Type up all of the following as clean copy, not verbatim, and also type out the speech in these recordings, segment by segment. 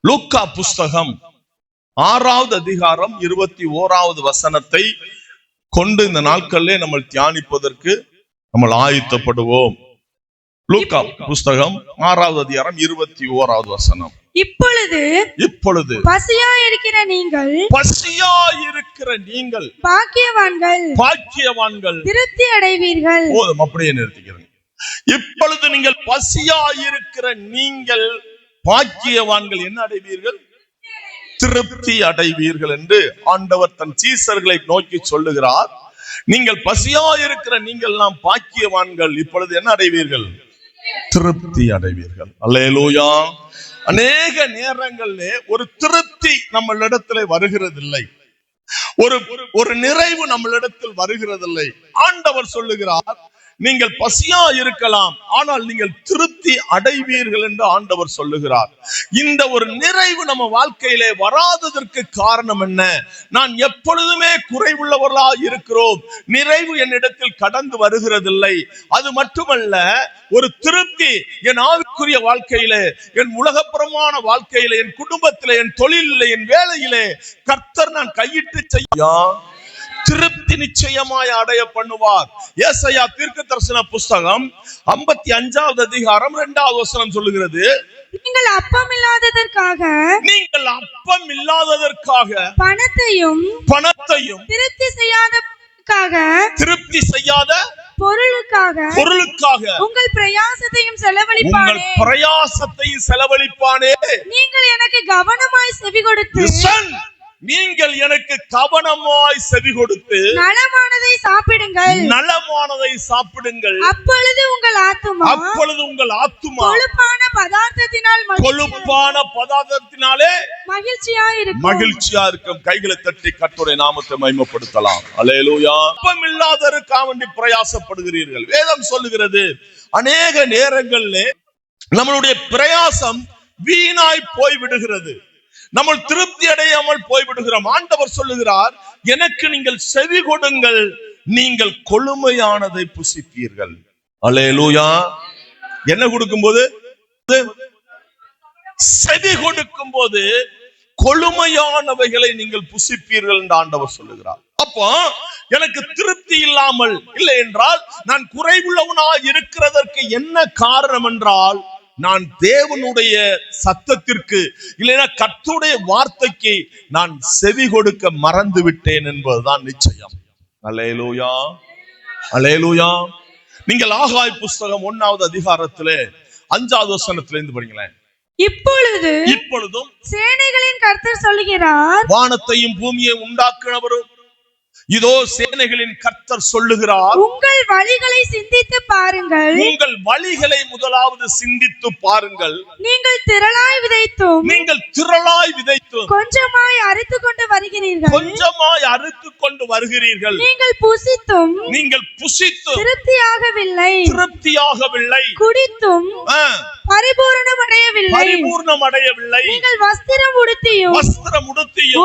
லூக்கா புஸ்தகம் 6வது அதிகாரம் 21வது வசனத்தை கொண்டு இந்த நாட்களிலே நம்ம தியானிப்பதற்கு நம்ம ஆயத்தப்படுவோம். லூக்கா புஸ்தகம் 6வது அதிகாரம் 21வது வசனம். இப்பொழுது பசியாயிருக்கிற நீங்கள் பாக்கியவான்கள் திருப்தி அடைவீர்கள். போதும், அப்படியே நிறுத்திக்கிறேன். இப்பொழுது நீங்கள் பசியாயிருக்கிற நீங்கள் பாக்கியவான்கள் என்ன அடைவீர்கள்? திருப்தி அடைவீர்கள் என்று ஆண்டவர் தன் சீசர்களை நோக்கி சொல்லுகிறார். நீங்கள் பசியாயிருக்கிற நீங்கள் எல்லாம் பாக்கியவான்கள், இப்பொழுது என்ன அடைவீர்கள்? திருப்தி அடைவீர்கள். அல்லேலூயா. அநேக நேரங்களிலே ஒரு திருப்தி நம்மளிடத்தில் வருகிறதில்லை, ஒரு நிறைவு நம்மளிடத்தில் வருகிறதில்லை. ஆண்டவர் சொல்லுகிறார், நீங்கள் பசியா இருக்கலாம், ஆனால் நீங்கள் திருப்தி அடைவீர்கள் என்று ஆண்டவர் சொல்லுகிறார். இந்த ஒரு நிறைவு நம்ம வாழ்க்கையிலே வராததற்கு காரணம் என்ன? நான் எப்பொழுதுமே குறைவுள்ளவர்களா இருக்கிறோம், நிறைவு என்னிடத்தில் கடந்து வருகிறதில்லை. அது மட்டுமல்ல, ஒரு திருப்தி என் ஆவிக்குரிய வாழ்க்கையிலே, என் உலகப்புறமான வாழ்க்கையிலே, என் குடும்பத்திலே, என் தொழிலிலே, என் வேலையிலே கர்த்தர் நான் கையிட்டு செய்ய திருப்தி நிச்சயமாய் அடைய பண்ணுவார். ஏசாயா தீர்க்கதரிசன புஸ்தகம் 55வது அதிகாரம் 2வது வசனம் சொல்லுகிறது, நீங்கள் அப்பம் இல்லாததற்காக பணத்தையும் திருப்தி செய்யாத பொருளுக்காக உங்கள் பிரயாசத்தையும் செலவழிப்பானே. நீங்கள் எனக்கு கவனமாய் செவி கொடுத்து நலமானதை சாப்பிடுங்கள். அப்பொழுது உங்கள் ஆத்துமா கொழுப்பான பதார்த்தத்தினாலே மகிழ்ச்சியா இருக்கும். கைகளை தட்டி கர்த்தருடைய நாமத்தை மகிமைப்படுத்தலாம். அல்லேலூயா. அப்பம் இல்லாததற்காக வேண்டி பிரயாசப்படுகிறீர்கள். வேதம் சொல்லுகிறது, அநேக நேரங்களிலே நம்மளுடைய பிரயாசம் வீணாய் போய் விடுகிறது, நம்ம திருப்தி அடையாமல் போய்விடுகிறோம். ஆண்டவர் சொல்லுகிறார், எனக்கு நீங்கள் செவி கொடுங்கள், நீங்கள் கொழுமையானதை புசிப்பீர்கள். அல்லேலூயா. என்ன கொடுக்கும்போது? செவி கொடுக்கும் போது கொழுமையானவைகளை நீங்கள் புசிப்பீர்கள் என்று ஆண்டவர் சொல்லுகிறார். அப்போ எனக்கு திருப்தி இல்லாமல் இல்லை என்றால், நான் குறைவுள்ளவனா இருக்கிறதற்கு என்ன காரணம் என்றால், நான் தேவனுடைய சத்தத்திற்கு இல்லைன்னா கர்த்தருடைய வார்த்தைக்கு நான் செவி கொடுக்க மறந்து விட்டேன் என்பதுதான் நிச்சயம். அல்லேலூயா, அல்லேலூயா. நீங்கள் ஆகாய் புஸ்தகம் 1வது அதிகாரத்திலே 5வது வசனத்திலிருந்து படிங்களேன். இப்பொழுதும் சேனைகளின் கர்த்தர் சொல்லுகிறார், வானத்தையும் பூமியை உண்டாக்குனவரும் இதோ சேனைகளின் கர்த்தர் சொல்லுகிறார், உங்கள் வழிகளை சிந்தித்து பாருங்கள். உங்கள் வழிகளை முதலாவது சிந்தித்து பாருங்கள். நீங்கள் திரளாய் விதைத்தும் கொஞ்சமாய் அறுத்து கொண்டு வருகிறீர்கள். நீங்கள் புசித்தும் திருப்தியாகவில்லை, குடித்தும் பரிபூரணம் அடையவில்லை. நீங்கள் வஸ்திரம் உடுத்தியும்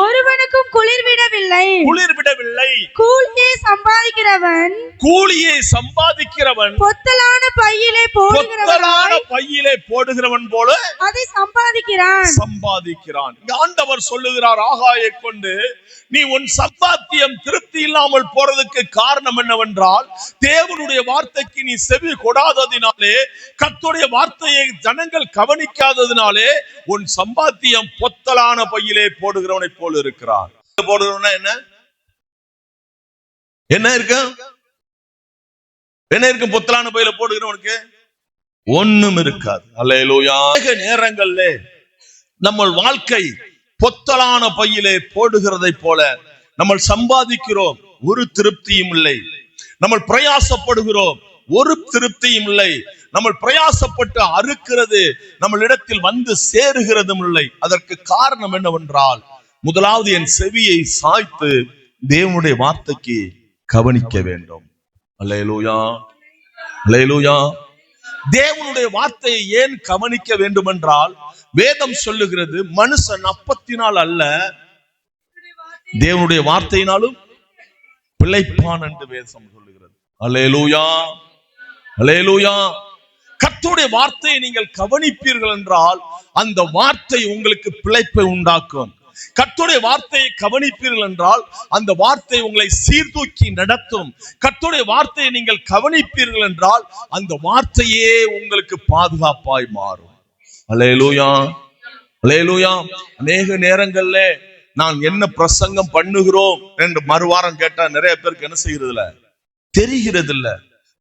ஒருவனுக்கும் குளிர்விடவில்லை. கூலியை சம்பாதிக்கிறவன் பொத்தலான பையிலே போடுகிறவன் போல அதை சம்பாதிக்கிறான். ஆண்டவர் சொல்லுகிறார், ஆகாயை கொண்டு நீ உன் சம்பாத்தியம் திருப்தி இல்லாமல் போறதுக்கு காரணம் என்னவென்றால், தேவனுடைய வார்த்தைக்கு நீ செவி கொடாததினாலே, கர்த்தருடைய வார்த்தையை ஜனங்கள் கவனிக்காததினாலே உன் சம்பாத்தியம் பொத்தலான பையிலே போடுகிறவனை போல இருக்கிறார். போடுகிறவனா என்ன இருக்கும்? பொத்தலான பையில போடுகிறவனுக்கு ஒண்ணும் இருக்காது. அல்லேலூயா. நேரங்கள்ல நம்ம வாழ்க்கை பொத்தலான பையிலே போடுகிறதை போல நம்ம சம்பாதிக்கிறோம், ஒரு திருப்தியும் இல்லை. நம்ம பிரயாசப்படுகிறோம், ஒரு திருப்தியும் இல்லை. நம்ம பிரயாசப்பட்டு அறுக்கிறது நம்மளிடத்தில் வந்து சேருகிறதும் இல்லை. அதற்கு காரணம் என்னவென்றால், முதலாவது என் செவியை சாய்த்து தேவனுடைய வார்த்தைக்கு கவனிக்க வேண்டும். அல்லேலூயா, அல்லேலூயா. தேவனுடைய வார்த்தையை ஏன் கவனிக்க வேண்டும் என்றால், வேதம் சொல்லுகிறது, மனுஷன் அப்பத்தினால் அல்ல தேவனுடைய வார்த்தையினாலும் பிழைப்பான் என்று வேதம் சொல்லுகிறது. அல்லேலூயா, அல்லேலூயா. கர்த்தருடைய வார்த்தையை நீங்கள் கவனிப்பீர்கள் என்றால் அந்த வார்த்தை உங்களுக்கு பிழைப்பை உண்டாக்கும். கர்த்தருடைய வார்த்தையை கவனிப்பீர்கள் என்றால் அந்த வார்த்தை உங்களை சீர்தூக்கி நடத்தும். கர்த்தருடைய வார்த்தையை நீங்கள் கவனிப்பீர்கள் என்றால் அந்த வார்த்தையே உங்களுக்கு பாதுகாப்பாய் மாறும். அல்லேலூயா, அல்லேலூயா. அநேக நேரங்கள்ல நான் என்ன பிரசங்கம் பண்ணுகிறோம் என்று மறுவாரம் கேட்டா நிறைய பேருக்கு என்ன செய்யறதில்ல, தெரிகிறது இல்ல.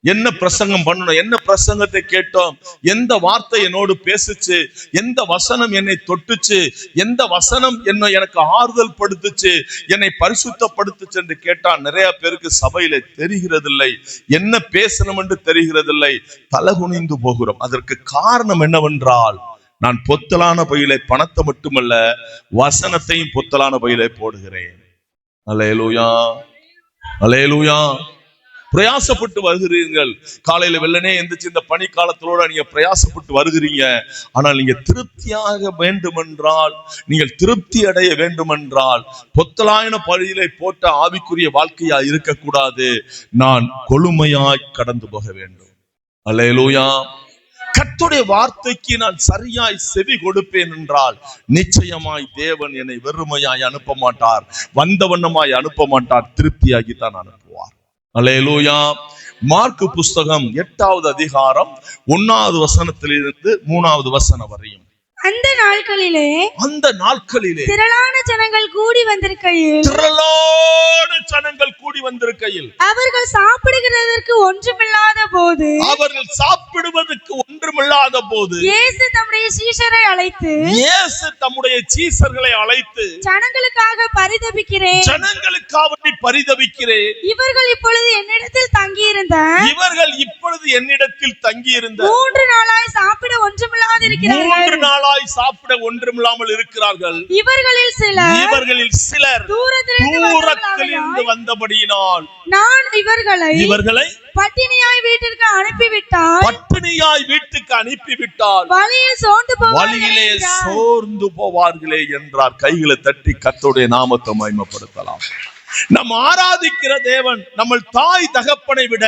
என்ன பிரசங்கம் பண்ணணும், என்ன பிரசங்கத்தை கேட்டோம், எந்த வார்த்தை என்னோடு பேசுச்சு, எந்த வசனம் என்னை தொட்டுச்சு, எந்த வசனம் எனக்கு ஆறுதல் படுத்துச்சு, என்னை பரிசுத்தப்படுத்துச்சு என்று கேட்டா நிறைய பேருக்கு சபையில தெரிகிறதில்லை. என்ன பேசணும் என்று தெரிகிறதில்லை. தலகுனிந்து போகிறோம். அதற்கு காரணம் என்னவென்றால் நான் பொத்தலான பையிலே பணத்தை மட்டுமல்ல வசனத்தையும் பொத்தலான பையிலே போடுகிறேன். அல்லேலூயா, அல்லேலூயா. பிரயாசப்பட்டு வருகிறீர்கள். காலையில வெள்ளனே எந்திரிச்சு இந்த பனி காலத்தோட நீங்க பிரயாசப்பட்டு வருகிறீங்க. ஆனால் நீங்க திருப்தியாக வேண்டுமென்றால், நீங்கள் திருப்தி அடைய வேண்டுமென்றால் பொத்தலாயன பழியிலே போட்ட ஆவிக்குரிய வாழ்க்கையா இருக்கக்கூடாது. நான் கொழுமையாய் கடந்து போக வேண்டும். அல்லேலூயா. கர்த்தருடைய வார்த்தைக்கு நான் சரியாய் செவி கொடுப்பேன் என்றால் நிச்சயமாய் தேவன் என்னை வெறுமையாய் அனுப்ப மாட்டார், வந்தவண்ணமாய் அனுப்ப மாட்டார், திருப்தியாகித்தான் அனுப்புவார். அல்லேலூயா. மார்க்கு புஸ்தகம் 8வது அதிகாரம் 1வது வசனத்திலிருந்து 3வது வசனம் வரையும். அந்த நாட்களிலே திரளான ஜனங்கள் கூடி வந்திருக்கையில் அவர்கள் சாப்பிடுவதற்கு ஒன்றுமில்லாத போது இயேசு தம்முடைய சீஷரை அழைத்து ஜனங்களுக்காக பரிதபிக்கிறேன், இவர்கள் இப்பொழுது என்னிடத்தில் தங்கியிருந்த 3 நாளாய் சாப்பிட ஒன்றுமில்லாமல் இருக்கிறார்கள். இவர்களில் சிலர் தூரத்திலிருந்து வந்தபடியினால் நான் இவர்களை பட்டினியாய் வீட்டுக்கு அனுப்பிவிட்டால் வழியிலே சோர்ந்து போவார்களே என்றார். கைகளை தட்டி கர்த்தருடைய நாமத்தை மகிமைப்படுத்தலாம். நாம் ஆராதிக்கிற தேவன் நம்ம தாய் தகப்பனை விட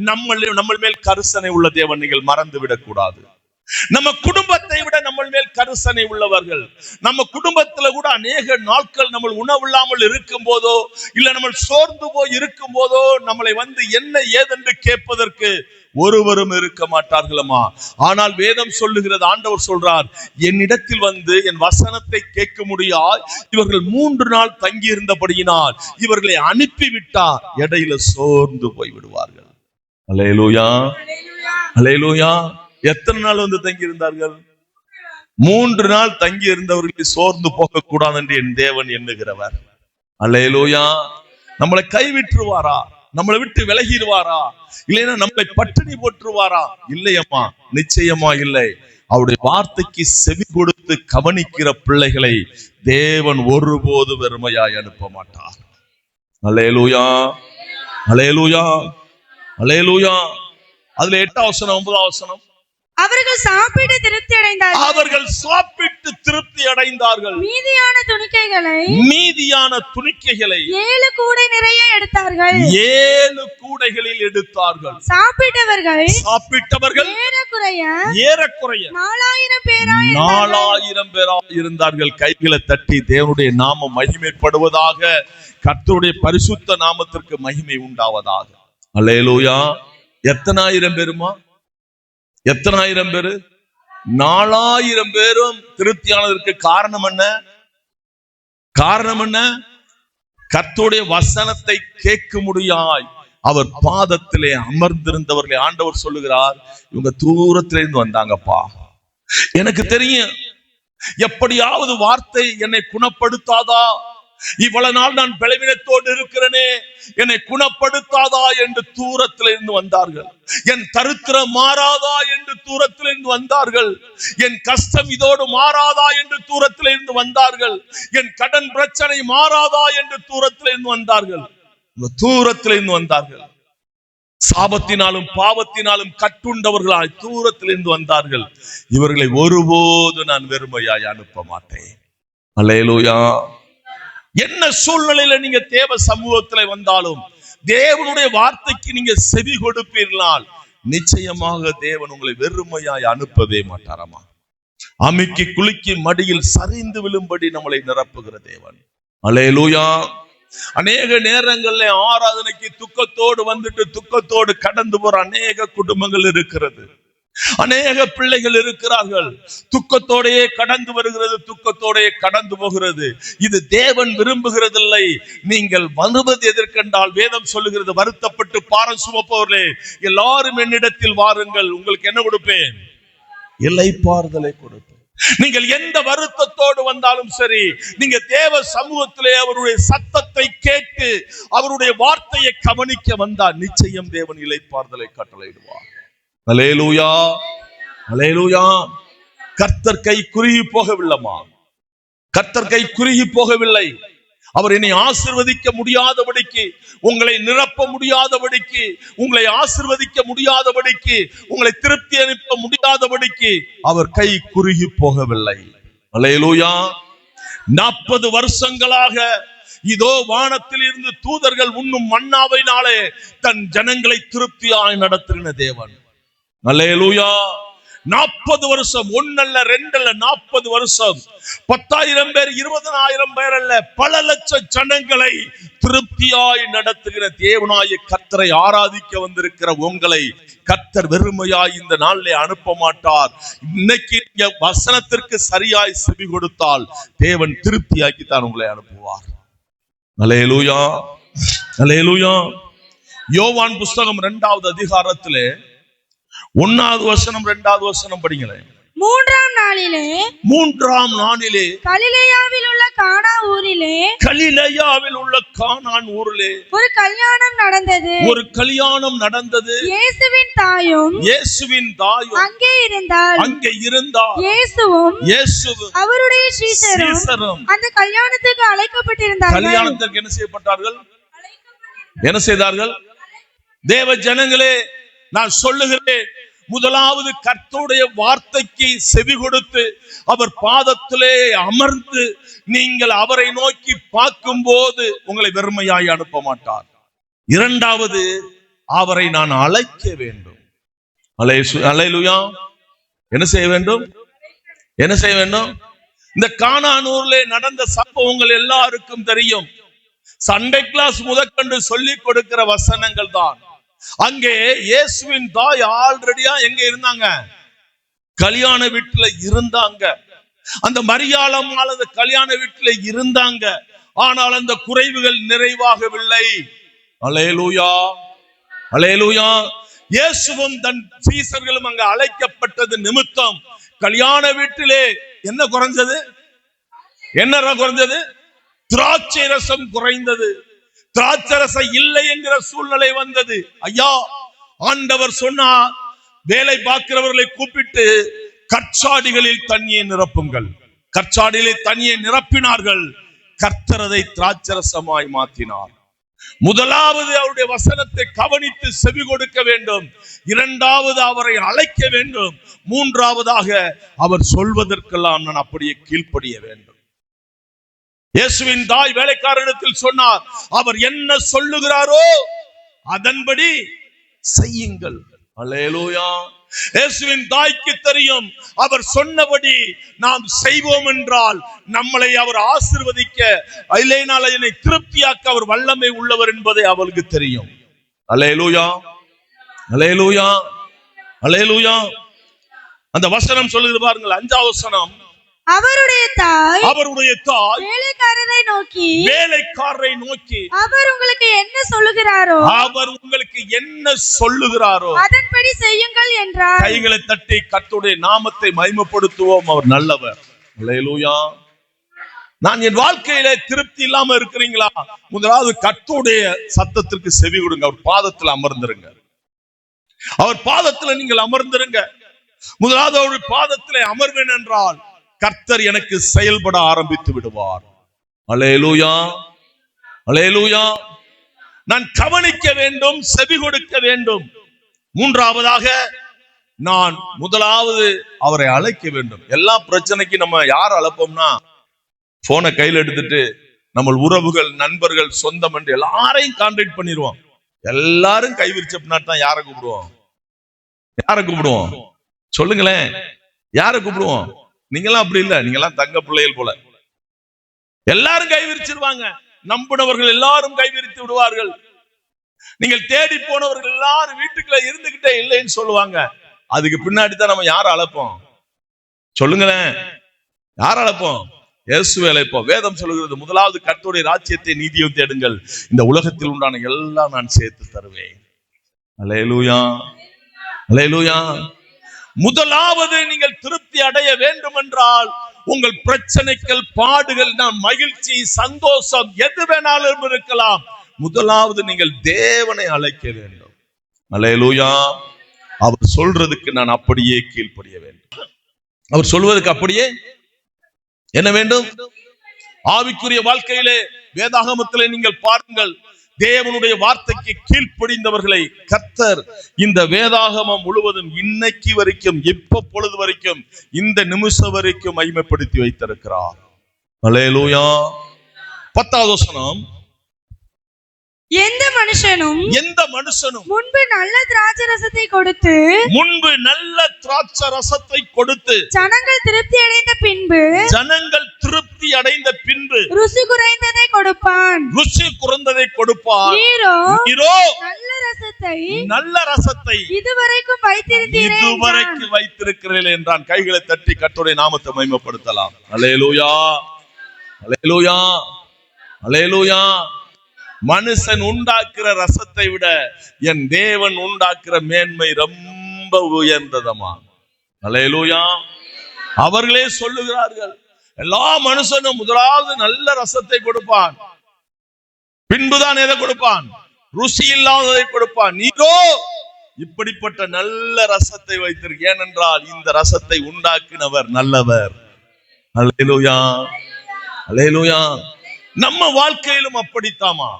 நம்ம மேல் கரிசனை உள்ள தேவன். நீங்கள் மறந்து விடக் கூடாது. நம்ம குடும்பத்தை விட நம்ம மேல் கரிசனை உள்ளவர்கள். நம்ம குடும்பத்துல கூட அநேக நாட்கள் நம்ம உணவில்லாமல் இருக்கும் போதோ இல்ல நம்ம சோர்ந்து போய் இருக்கும் போதோ நம்மளை வந்து என்ன ஏதென்று கேட்பதற்கு ஒருவரும் இருக்க மாட்டார்களமா. ஆனால் வேதம் சொல்லுகிறது, ஆண்டவர் சொல்றார், என்னிடத்தில் வந்து என் வசனத்தை கேட்க முடியாது. இவர்கள் 3 நாள் தங்கி இருந்தபடியினால் இவர்களை அனுப்பிவிட்டார், இடையில சோர்ந்து போய் விடுவார்கள். அல்லேலூயா, அல்லேலூயா. எத்தனை நாள் வந்து தங்கி இருந்தார்கள்? 3 நாள் தங்கி இருந்தவர்களை சோர்ந்து போக கூடாது என்று என் தேவன் எண்ணுகிறவர். அல்லேலூயா. நம்மளை கைவிட்டுருவாரா? நம்மளை விட்டு விலகிடுவாரா? இல்லைன்னா நம்மளை பட்டினி போட்டுருவாரா? இல்லையம்மா, நிச்சயமா இல்லை. அவருடைய வார்த்தைக்கு செவி கொடுத்து கவனிக்கிற பிள்ளைகளை தேவன் ஒருபோது வெறுமையாய் அனுப்ப மாட்டார். அல்லேலூயா, அல்லேலூயா, அல்லேலூயா. அதுல 8வது வசனம் 9வது வசனம். அவர்கள் சாப்பிட்டு திருப்தி அடைந்தார்கள். மீதியான துணிக்கைகளை 7 கூடை நிறைய எடுத்தார்கள். 7 கூடைகளில் எடுத்தார்கள். சாப்பிட்டவர்கள் ஏறக்குறைய 4000 பேராய் இருந்தார்கள். கைகளை தட்டி தேவனுடைய நாமம் மகிமைப்படுவதாக, கர்த்தருடைய பரிசுத்த நாமத்திற்கு மகிமை உண்டாவதாக. அல்லேலூயா. எத்தனை ஆயிரம் பேருமா? எத்தனை ஆயிரம் பேரு? 4000 பேரும் திருப்தியானதற்கு காரணம் என்ன? கர்த்தருடைய வசனத்தை கேட்க முடியாய் அவர் பாதத்திலே அமர்ந்திருந்தவர்களை ஆண்டவர் சொல்லுகிறார், இவங்க தூரத்திலிருந்து வந்தாங்கப்பா. எனக்கு தெரியும், எப்படியாவது வார்த்தை என்னை குணப்படுத்தாதா, இவ்வளவு நாள் நான் பலவீனத்தோடு இருக்கிறேனே, என்னை குணப்படுத்தாதா என்று தூரத்திலிருந்து வந்தார்கள். என் தரித்திரம் மாறாதா என்று தூரத்திலிருந்து வந்தார்கள். என் கஷ்டம் இதோடு மாறாதா என்று தூரத்திலிருந்து வந்தார்கள். என் கடன் பிரச்சனை மாறாதா என்று தூரத்திலிருந்து வந்தார்கள். தூரத்திலிருந்து வந்தார்கள். சாபத்தினாலும் பாவத்தினாலும் கட்டுண்டவர்களாய் தூரத்திலிருந்து வந்தார்கள். இவர்களை ஒருபோது நான் வெறுமையாய் அனுப்ப மாட்டேன். அல்லேலூயா. என்ன சூழ்நிலையில நீங்க தேவ சமூகத்துல வந்தாலும் தேவனுடைய வார்த்தைக்கு நீங்க செவி கொடுப்பீர்களால் நிச்சயமாக தேவன் உங்களை வெறுமையாய் அனுப்பவே மாட்டாராமா. அமுக்கி குலுக்கி மடியில் சரிந்து விழும்படி நம்மளை நிரப்புகிற தேவன். அல்லேலூயா. அநேக நேரங்கள்ல ஆராதனைக்கு துக்கத்தோடு வந்துட்டு துக்கத்தோடு கடந்து போற அநேக குடும்பங்கள் இருக்கிறது. அநேக பிள்ளைகள் இருக்கிறார்கள். துக்கத்தோடையே கடந்து வருகிறது, துக்கத்தோடையே கடந்து போகிறது. இது தேவன் விரும்புகிறதில்லை. நீங்கள் வருவது எதற்கென்றால் வேதம் சொல்லுகிறது, வருத்தப்பட்டு பாரம் சுமப்பவர்களே எல்லாரும் என்னிடத்தில் வாருங்கள், உங்களுக்கு என்ன கொடுப்பேன்? இளைப்பாறுதலை கொடுப்பேன். நீங்கள் எந்த வருத்தத்தோடு வந்தாலும் சரி, நீங்க தேவ சமூகத்திலே அவருடைய சத்தத்தை கேட்டு அவருடைய வார்த்தையை கவனிக்க வந்தால் நிச்சயம் தேவன் இளைப்பாறுதலை கட்டளையிடுவார். அல்லேலூயா, அல்லேலூயா. கர்த்தர் கை குறுகி போகவில்லைமா, கர்த்தர் கை குறுகி போகவில்லை. அவர் என்னை ஆசீர்வதிக்க முடியாதபடிக்கு, உங்களை நிரப்ப முடியாதபடிக்கு, உங்களை ஆசீர்வதிக்க முடியாதபடிக்கு, உங்களை திருப்தி அனுப்ப முடியாதபடிக்கு அவர் கை குறுகி போகவில்லை. அல்லேலூயா. 40 வருஷங்களாக இதோ வானத்தில் இருந்து தூதர்கள் உண்ணும் மன்னாவினாலே தன் ஜனங்களை திருப்தியாய் நடத்தின தேவன். அல்லேலூயா. 40 வருஷம், ஒன்னல்ல ரெண்டல்ல, 40 வருஷம். 10,000 பேர் 20,000 பேர் அல்ல, பல லட்சம் ஜனங்களை திருப்தியாய் நடத்துகிற தேவனாய கர்த்தரை ஆராதிக்க வந்திருக்கிற உங்களை கர்த்தர் வெறுமையாய் இந்த நாளிலே அனுப்ப மாட்டார். இன்னைக்கு நீங்க வசனத்திற்கு சரியாய் செவி கொடுத்தால் தேவன் திருப்தியாக்கி தான் உங்களை அனுப்புவார். அல்லேலூயா, அல்லேலூயா. யோவான் புஸ்தகம் 2வது அதிகாரத்திலே 1வது வசனம் 2வது வசனம் படிங்களேன். 3ஆம் நாளிலே கலிலேயாவில் உள்ள கானா ஊரிலே ஒரு கல்யாணம் நடந்தது. இயேசுவின் தாயும் அங்கே இருந்தால் இயேசுவும் அவருடைய சீஷரும் அந்த கல்யாணத்துக்கு அழைக்கப்பட்டிருந்தார்கள். கல்யாணத்துக்கு என்ன செய்யப்பட்டார்கள்? என்ன செய்தார்கள்? தேவ ஜனங்களே, நான் சொல்லுகிறேன், முதலாவது கர்த்தருடைய வார்த்தைக்கு செவி கொடுத்து அவர் பாதத்திலே அமர்ந்து நீங்கள் அவரை நோக்கி பார்க்கும் போது உங்களை வெறுமையாய் அனுப்ப மாட்டார். 2வது, அவரை நான் அழைக்க வேண்டும். அல்லேலூயா. என்ன செய்ய வேண்டும்? என்ன செய்ய வேண்டும்? இந்த கானானூரிலே நடந்த சம்பவங்கள் எல்லாருக்கும் தெரியும். சண்டே கிளாஸ் முதற்கொண்டு சொல்லிக் கொடுக்கிற வசனங்கள் தான். அங்கே இயேசுவின் தாய் ஆல்ரெடியா எங்க இருந்தாங்க? கல்யாண வீட்டுல இருந்தாங்க. அந்த மரியாளம்மாள் அந்த கல்யாண வீட்டுல இருந்தாங்க. ஆனால் அந்த குறைவுகள் நிறைவாகவில்லை. அல்லேலூயா, அல்லேலூயா. இயேசுவும் தன் சீசர்களும் அங்க அழைக்கப்பட்டது நிமித்தம் கல்யாண வீட்டிலே என்ன குறைஞ்சது? என்ன குறைஞ்சது? திராட்சை ரசம் குறைந்தது. திராட்சரசம் இல்லை என்கிற சூழ்நிலை வந்தது. ஐயா, ஆண்டவர் சொன்னார், வேலை பார்க்கிறவர்களை கூப்பிட்டு கற்சாடிகளில் தண்ணியை நிரப்புங்கள். கற்சாடியிலே தண்ணியை நிரப்பினார்கள். கர்த்தர் அதை திராட்சரசமாய் மாற்றினார். முதலாவது அவருடைய வசனத்தை கவனித்து செவி கொடுக்க வேண்டும். 2வது, அவரை அழைக்க வேண்டும். 3வதாக அவர் சொல்வதற்கெல்லாம் நான் அப்படியே கீழ்ப்படிய வேண்டும். இயேசுவின் தாய் வேலைக்காரரிடத்தில் சொன்னார், அவர் என்ன சொல்லுகிறாரோ அதன்படி செய்யுங்கள். அல்லேலூயா. இயேசுவின் தாய்க்கு தெரியும், அவர் சொன்னபடி நாம் செய்வோம் என்றால் நம்மளை அவர் ஆசீர்வதிக்க, இல்லைனால் என்னை திருப்தியாக்க அவர் வல்லமை உள்ளவர் என்பதை அவளுக்கு தெரியும். அல்லேலூயா, அல்லேலூயா, அல்லேலூயா. அந்த வசனம் சொல்லுகிறது பாருங்கள், 5வது வசனம். அவருடைய தாய் வேலைக்காரரை நோக்கி அவர் உங்களுக்கு என்ன சொல்லுகிறாரோ அதன்படி செய்யுங்கள் என்றார். கைகளை தட்டி கர்த்தருடைய நாமத்தை மகிமைப்படுத்துவோம். அவர் நல்லவர். அல்லேலூயா. நான் என் வாழ்க்கையில திருப்தி இல்லாம இருக்கிறீங்களா? முதலாவது கர்த்தருடைய சத்தத்திற்கு செவி கொடுங்க. அவர் பாதத்தில் அமர்ந்திருங்க. அவர் பாதத்தில் நீங்கள் அமர்ந்திருங்க. முதலாவது அவருடைய பாதத்திலே அமர்வேன் என்றால் கர்த்தர் எனக்கு செயல்பட ஆரம்பித்து விடுவார். அல்லேலூயா, அல்லேலூயா. நான் கவனிக்க வேண்டும், செவி கொடுக்க வேண்டும். 3வதாக நான் முதலாவது அவரை அழைக்க வேண்டும். எல்லா பிரச்சனைக்கு நம்ம யார் அழைப்போம்னா, போனை கையில் எடுத்துட்டு நம்ம உறவுகள், நண்பர்கள், சொந்தம் என்று எல்லாரையும் கான்டாக்ட் பண்ணிடுவோம். எல்லாரும் கைவிரிச்ச பின்னாடி தான் யாரை கூப்பிடுவோம்? யாரை கூப்பிடுவோம் சொல்லுங்களேன்? யாரை கூப்பிடுவோம்? நீங்களாம் அப்படி இல்ல, நீங்களாம் தங்க பிள்ளைகள் போல. எல்லாரும் கை விரிச்சிருவாங்க. நம்பினவர்கள் எல்லாரும் கை விரித்து விடுவார்கள். நீங்கள் தேடி போனவர்கள் எல்லாரும் வீட்டுக்குள்ள இருந்துகிட்டே இல்லைன்னு சொல்லுவாங்க. அதுக்கு பின்னாடி தான் நம்ம யாரை அழைப்போம் சொல்லுங்களேன்? யாரை அழைப்போம்? இயேசுவை அழைப்போம். வேதம் சொல்லுகிறது, முதலாவது கர்த்தருடைய ராஜ்யத்தை நீதியை தேடுங்கள், இந்த உலகத்தில் உண்டான எல்லாம் நான் சேர்த்து தருவேன். அல்லேலூயா, அல்லேலூயா. முதலாவது நீங்கள் திருப்தி அடைய வேண்டும் என்றால் உங்கள் பிரச்சனைகள், பாடுகள், மகிழ்ச்சி, சந்தோஷம் எது வேணாலும் இருக்கலாம், முதலாவது நீங்கள் தேவனை அழைக்க வேண்டும். அல்லேலூயா. அவர் சொல்றதுக்கு நான் அப்படியே கீழ்ப்படிய வேண்டும். அவர் சொல்வதற்கு அப்படியே என்ன வேண்டும்? ஆவிக்குரிய வாழ்க்கையிலே வேதாகமத்திலே நீங்கள் பாருங்கள், தேவனுடைய வார்த்தைக்கு கீழ்ப்படிந்தவர்களை கர்த்தர் இந்த வேதாகமம் முழுவதும் இன்னைக்கு வரைக்கும், இப்ப பொழுது வரைக்கும், இந்த நிமிஷம் வரைக்கும் மகிமைப்படுத்தி வைத்திருக்கிறார். அல்லேலூயா. 10வது வசனம், எந்த மனுஷனும் முன்பு நல்ல திராட்சை ரசத்தை கொடுத்து ஜனங்கள் திருப்தி அடைந்த பின்பு ருசி குறைந்ததை கொடுப்பான். நீரோ நல்ல ரசத்தை இதுவரைக்கும் வைத்திருக்கிறீர்கள் என்றான். கைகளை தட்டி கர்த்தருடைய நாமத்தை மகிமைப்படுத்தலாம். அல்லேலூயா, அல்லேலூயா, அல்லேலூயா. மனுஷன் உண்டாக்குற ரசத்தை விட என் தேவன் உண்டாக்குற மேன்மை ரொம்ப உயர்ந்ததமா. அல்லேலூயா. அவர்களே சொல்லுகிறார்கள், எல்லா மனுஷனும் முதலாவது நல்ல ரசத்தை கொடுப்பான், பின்புதான் எதை கொடுப்பான்? ருசி இல்லாததை கொடுப்பான். நீரோ இப்படிப்பட்ட நல்ல ரசத்தை வைத்திருக்க, ஏனென்றால் இந்த ரசத்தை உண்டாக்கினவர் நல்லவர். அல்லேலூயா, அல்லேலூயா. நம்ம வாழ்க்கையிலும் அப்படித்தாமா,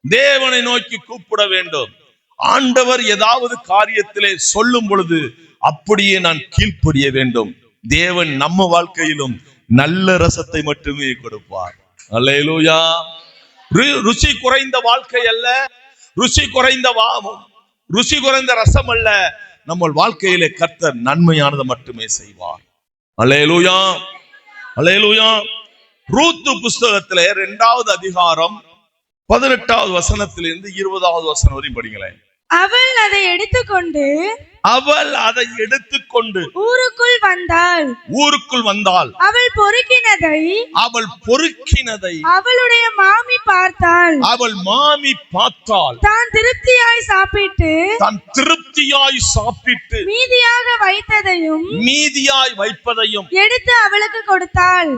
தேவனை நோக்கி கூப்பிட வேண்டும். ஆண்டவர் ஏதாவது காரியத்திலே சொல்லும் பொழுது அப்படியே நான் கீழ்ப்படிய வேண்டும். தேவன் நம்ம வாழ்க்கையிலும் நல்ல ரசத்தை மட்டுமே கொடுப்பார். அல்லேலூயா. ருசி குறைந்த வாழ்க்கை அல்ல, ருசி குறைந்த ரசம் அல்ல, நம்ம வாழ்க்கையிலே கர்த்தர் நன்மையானதை மட்டுமே செய்வார். அல்லேலூயா, அல்லேலூயா. ரூத்து புஸ்தகத்திலே 2வது அதிகாரம் 18வது வசனத்திலிருந்து 20வது வசனம் வரை படிங்களேன். அவள் அதை எடுத்துக்கொண்டு ஊருக்குள் வந்தாள். அவள் பொறுக்கினதை அவளுடைய மாமி பார்த்தாள். தான் திருப்தியாய் சாப்பிட்டு மீதியாக வைப்பதையும் எடுத்து அவளுக்கு கொடுத்தாள்.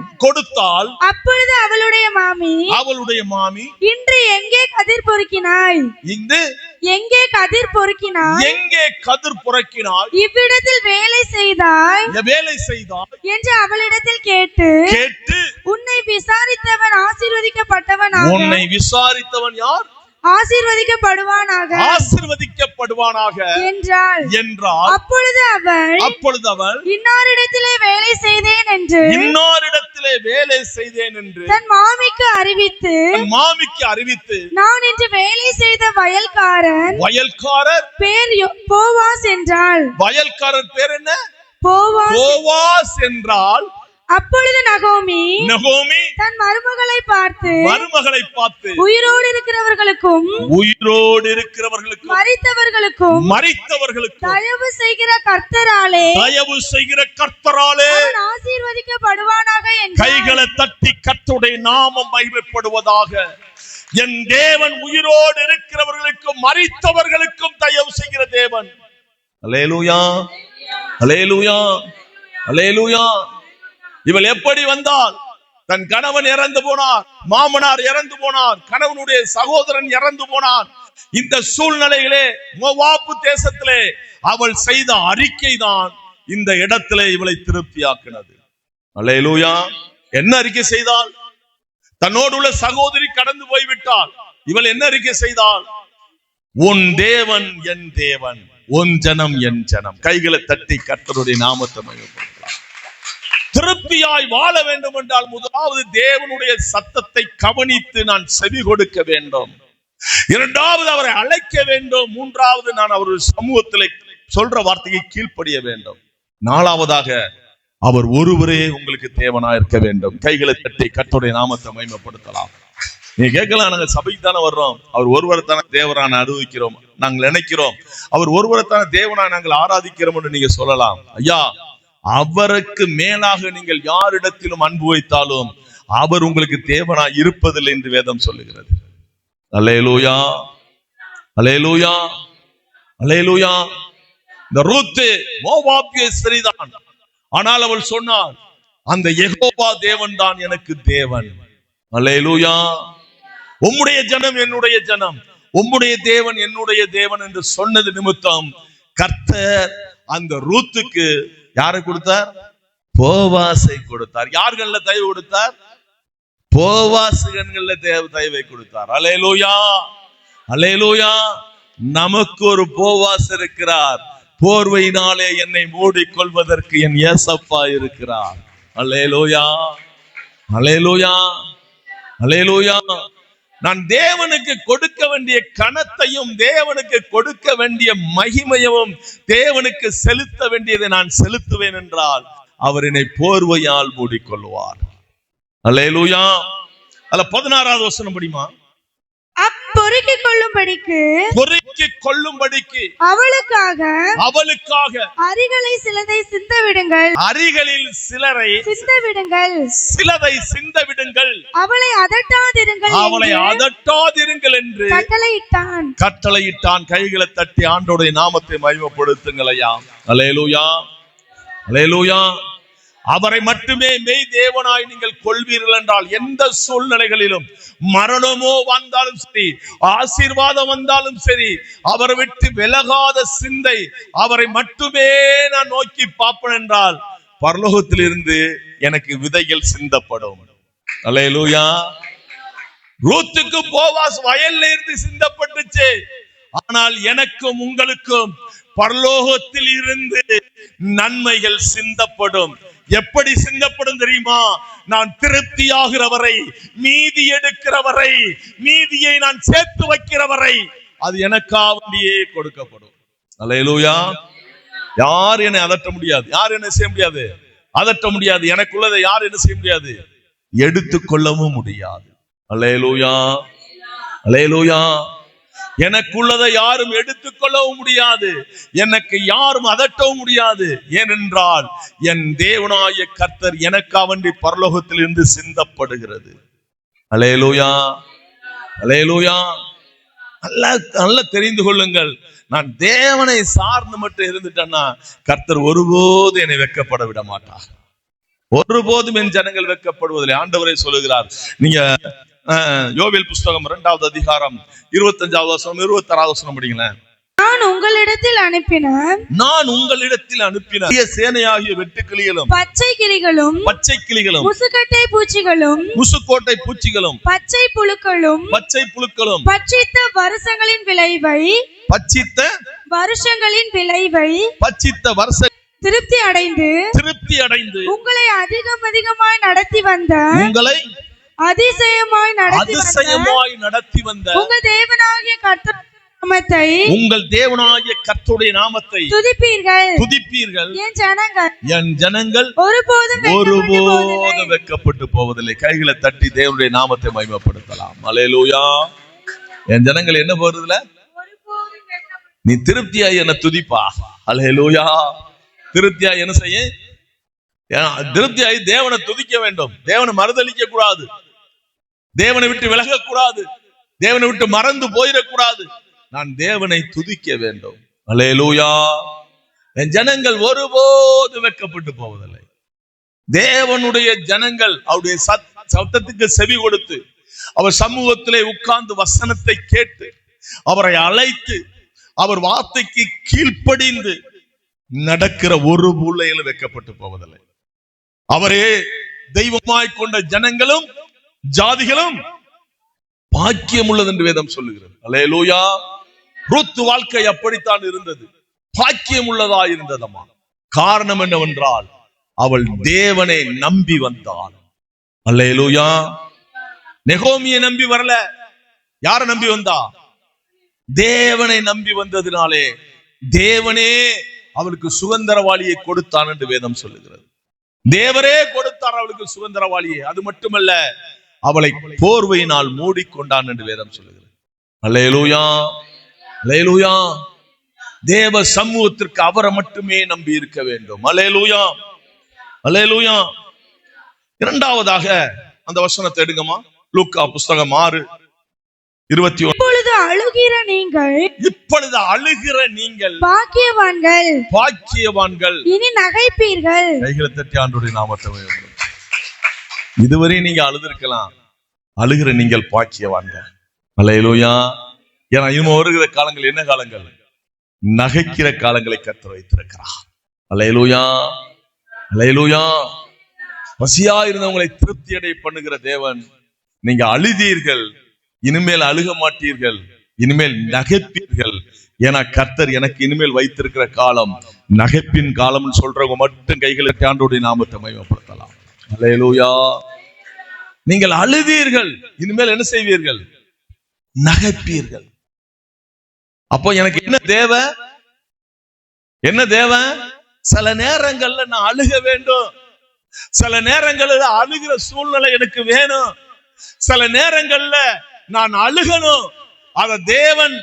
அப்பொழுது அவளுடைய மாமி இன்று எங்கே கதிர் பொறுக்கினாய்? இவ்விடத்தில் வேலை செய்தாய் என்று அவளிடத்தில் கேட்டு உன்னை விசாரித்தவன் விசாரித்தவன் யார்? ஆசீர்வதிக்கப்படுவானாக என்றாள். அப்பொழுது அவள் இன்னாரிடத்திலே வேலை செய்தேன் என்று தன் மாமிக்கு அறிவித்து நான் இன்று வேலை செய்த வயல்காரர் பேர் போவாஸ் என்றாள். வயல்காரர் பேர் என்ன? போவாஸ் என்றால். அப்பொழுது நகோமி தன் மருமகளை பார்த்து உயிரோடு இருக்கிறவர்களுக்கும் மரித்தவர்களுக்கும் தயவு செய்கிற கர்த்தராலே ஆசீர்வதிக்கப்படுவானாக என்றார். கைகளை தட்டி கர்த்தருடைய நாமம் மகிமைப்படுவதாக. என் தேவன் உயிரோடு இருக்கிறவர்களுக்கும் மரித்தவர்களுக்கும் தயவு செய்கிற தேவன். அல்லேலூயா, அல்லேலூயா, அல்லேலூயா. இவள் எப்படி வந்தால்? தன் கணவன் இறந்து போனார், மாமனார் இறந்து போனார், கணவனுடைய சகோதரன் இறந்து போனார். இந்த சூழ்நிலையிலே மோவாபு தேசத்திலே அவள் செய்த அறிக்கை தான் இந்த இடத்திலே இவளை திருப்தியாக்கினது. அல்லேலூயா. என்ன அறிக்கை செய்தால்? தன்னோடு உள்ள சகோதரி கடந்து போய்விட்டாள். இவள் என்ன அறிக்கை செய்தால்? உன் தேவன் என் தேவன், உன் ஜனம் என் ஜனம். கைகளை தட்டி கர்த்தருடைய நாமத்தை மகிமைப்படுத்தலாம். திருப்தியாய் வாழ வேண்டும் என்றால் முதலாவது தேவனுடைய சத்தத்தை கவனித்து நான் செவி கொடுக்க வேண்டும். இரண்டாவது அவரை அழைக்க வேண்டும். மூன்றாவது நான் அவருடைய சமூகத்திலே சொல்ற வார்த்தையை கீழ்ப்படிய வேண்டும். நாலாவதாக, அவர் ஒருவரே உங்களுக்கு தேவனா இருக்க வேண்டும். கைகளை தட்டி கர்த்தருடைய நாமத்தை மகிமைப்படுத்தலாம். நீங்க கேட்கலாம், நாங்க சபைக்கு தானே வர்றோம், அவர் ஒருவரை தானே தேவனான அனுபவிக்கிறோம், நாங்கள் நினைக்கிறோம், அவர் ஒருவரை தானே தேவனா நாங்கள் ஆராதிக்கிறோம் என்று நீங்க சொல்லலாம். ஐயா, அவருக்கு மேலாக நீங்கள் யாரிடத்திலும் அன்பு வைத்தாலும் அவர் உங்களுக்கு தேவனா இருப்பதில்லை என்று வேதம் சொல்லுகிறது. அல்லேலூயா, அல்லேலூயா, அல்லேலூயா. இந்த ரூத்து மோவாபிய ஸ்திரீதான். ஆனால் அவள் சொன்னாள், அந்த யெகோவா தேவன் தான் எனக்கு தேவன். அல்லேலூயா. உம்முடைய ஜனம் என்னுடைய ஜனம், உம்முடைய தேவன் என்னுடைய தேவன் என்று சொன்னது நிமித்தம் கர்த்தர் அந்த ரூத்துக்கு யாரை கொடுத்தார்? போவாசை கொடுத்தார். யார்கள்ல தயவு கொடுத்தார்? போவாசுகன்கள்ல தயவை கொடுத்தார். அல்லேலூயா, அல்லேலூயா. நமக்கு ஒரு போவாஸ் இருக்கிறார். போர்வையினாலே என்னை மூடிக்கொள்வதற்கு என் ஏசப்பா இருக்கிறார். அல்லேலூயா, அல்லேலூயா, அல்லேலூயா. நான் தேவனுக்கு கொடுக்க வேண்டிய கனத்தையும் தேவனுக்கு கொடுக்க வேண்டிய மகிமையும் தேவனுக்கு செலுத்த வேண்டியதை நான் செலுத்துவேன் என்றால் அவர் என்னை போர்வையால் மூடிக்கொள்வார். அல்லேலூயா. அதுல 16வது வசனம் படிமா. பொறுக்கிக் கொள்ளும்படிக்கு அவளுக்காக அரிகளை சிலதை சிந்த விடுங்கள். அரிகளில் சிலரை சிலதை சிந்த விடுங்கள். அவளை அதட்டாதிருங்கள் என்று கட்டளையிட்டான். கைகளை தட்டி ஆண்டோடைய நாமத்தை மகிமைப்படுத்துங்கள் ஐயா. அல்லேலூயா, அல்லேலூயா. அவரை மட்டுமே மெய் தேவனாய் நீங்கள் கொள்வீர்கள் என்றால் எந்த சூழ்நிலைகளிலும் மரணமோ வந்தாலும் சரி, ஆசீர்வாதம் வந்தாலும் சரி, அவரை விட்டு விலகாத சிந்தை, அவரை மட்டுமே நான் நோக்கி பார்ப்பேன் என்றால் பரலோகத்திலிருந்து எனக்கு விதைகள் சிந்தப்படும். அல்லேலூயா. ரூத்துக்கு போவாஸ் வயல்ல இருந்து சிந்தப்பட்டுச்சு. ஆனால் எனக்கும் உங்களுக்கும் பரலோகத்தில் இருந்து நன்மைகள் சிந்தப்படும். எப்படி சிந்தப்படும் தெரியுமா? நான் திருப்தியாகிறவரை, மீதி எடுக்கிறவரை, மீதியை நான் சேர்த்து வைக்கிறவரை அது எனக்காண்டியே கொடுக்கப்படும். அல்லேலூயா. யார் என்னை அதட்ட முடியாது, யார் என்ன செய்ய முடியாது, அதட்ட முடியாது. எனக்குள்ளதை யார் என்ன செய்ய முடியாது, எடுத்துக்கொள்ளவும் முடியாது. அல்லேலூயா, அல்லேலூயா. எனக்குள்ளதை யாரும் எடுத்துக்கொள்ளவும் முடியாது, எனக்கு யாரும் அதட்டவும் முடியாது. ஏனென்றால் என் தேவனாய கர்த்தர் எனக்காவண்டி பரலோகத்தில் இருந்து சிந்தப்படுகிறது. அல்லேலூயா, அல்லேலூயா. நல்ல தெரிந்து கொள்ளுங்கள், நான் தேவனை சார்ந்து மட்டும் இருந்துட்டேன்னா கர்த்தர் ஒருபோது என்னை வெட்கப்பட விட மாட்டார். ஒருபோதும் என் ஜனங்கள் வெட்கப்படுவதில்லை. ஆண்டவரே சொல்லுகிறார். நீங்க யோவேல் புஸ்தகம் 2வது அதிகாரம் 25வது வசனம் 26வது வசனம் படிங்களேன். நான் உங்களிடத்தில் அனுப்பின சேனையாகிய வெட்டுக்கிளிகளும் பச்சை கிளிகளும் முசுக்கோட்டை பூச்சிகளும் பச்சை புழுக்களும் பட்சித்த வருஷங்களின் விளைவை திருப்தி அடைந்து உங்களை அதிகமாய் நடத்தி வந்த அதிசயமாய் நடத்தி வந்த உங்கள் தேவனாகிய கர்த்தருடைய நாமத்தை துதிப்பீர்கள். என் ஜனங்கள் ஒருபோதும் வெட்கப்பட்டு போவதில்லை. கைகளை தட்டி தேவனுடைய நாமத்தை மகிமைப்படுத்தலாம். அல்லேலூயா. என் ஜனங்கள் என்ன போறதில்ல, நீ திருப்தியாய் என்ன துதிப்பா. அல்லேலூயா. திருப்தியாய் என்ன செய்ய, திருப்தியாய் தேவனை துதிக்க வேண்டும். தேவனை மறுதலிக்க கூடாது, தேவனை விட்டு விலக கூடாது, தேவனை விட்டு மறந்து போயிடக்கூடாது. நான் தேவனை துதிக்க வேண்டும். அல்லேலூயா. என் ஜனங்கள் ஒருபோது வெட்கப்பட்டு போவதில்லை. தேவனுடைய ஜனங்கள் அவருடைய சத்தத்துக்கு செவி கொடுத்து அவர் சமூகத்திலே உட்கார்ந்து வசனத்தை கேட்டு அவரை அழைத்து அவர் வார்த்தைக்கு கீழ்ப்படிந்து நடக்கிற ஒரு பிள்ளைகளும் வெட்கப்பட்டு போவதில்லை. அவரே தெய்வமாய் கொண்ட ஜனங்களும் ஜாதிகளும் பாக்கியம் உள்ளது என்று வேதம் சொல்லுகிறது. அல்லேலூயா. ரூத் வாழ்க்கை அப்படித்தான் இருந்தது, பாக்கியம் உள்ளதா இருந்ததம்மா. காரணம் என்னவென்றால் அவள் தேவனை நம்பி வந்தாள். அல்லேலூயா. நெகோமியை நம்பி வரல, யாரை நம்பி வந்தா? தேவனை நம்பி வந்ததினாலே தேவனே அவளுக்கு சுதந்திரவாளியை கொடுத்தான் என்று வேதம் சொல்லுகிறது. தேவரே கொடுத்தார் அவளுக்கு சுதந்திரவாளியை. அது மட்டுமல்ல, அவளை போர்வையினால் மூடிக்கொண்டான் என்று வேதம் சொல்லுகிறது. அல்லேலூயா, அல்லேலூயா. தேவ சமூகத்திற்கு அவரை மட்டுமே நம்பி இருக்க வேண்டும். அல்லேலூயா, அல்லேலூயா. இரண்டாவதாக அந்த வசனத்தை எடுங்கம்மா. லூக்கா புஸ்தகம் 6:21. இப்பொழுது அழுகிற நீங்கள், இப்பொழுது அழுகிற நீங்கள் பாக்கியவான்கள், பாக்கியவான்கள், இனி நகைப்பீர்கள். கைகளை தட்டி ஆண்டவருடைய நாமத்தை உயர்த்துவோம். இதுவரை நீங்க அழுதிருக்கலாம், அழுகிற நீங்கள் பாக்கியவான்கள். அல்லேலூயா. ஏன்னா இன்னும் வருகிற காலங்கள் என்ன காலங்கள்? நகைக்கிற காலங்களை கர்த்தர் வைத்திருக்கிறார். அல்லேலூயா, அல்லேலூயா. பசியா இருந்தவங்களை திருப்தி அடைய பண்ணுகிற தேவன். நீங்க அழுதீர்கள், இனிமேல் அழுக மாட்டீர்கள், இனிமேல் நகைப்பீர்கள். ஏன்னா கர்த்தர் எனக்கு இனிமேல் வைத்திருக்கிற காலம் நகைப்பின் காலம் சொல்றவங்க மட்டும் கைகளை ஆண்டவருடைய நாமத்தை மகிமைப்படுத்தலாம். அல்லேலூயா. நீங்கள் அழுதீர்கள், இனிமேல் என்ன செய்வீர்கள்? நகைப்பீர்கள். அப்போ எனக்கு என்ன தேவை? என்ன தேவை? சில நேரங்கள்ல நான் அழுக வேண்டும், சில நேரங்கள்ல அழுகிற சூழ்நிலை எனக்கு வேணும், சில நேரங்கள்ல நான் அழுகணும். அத தேவன்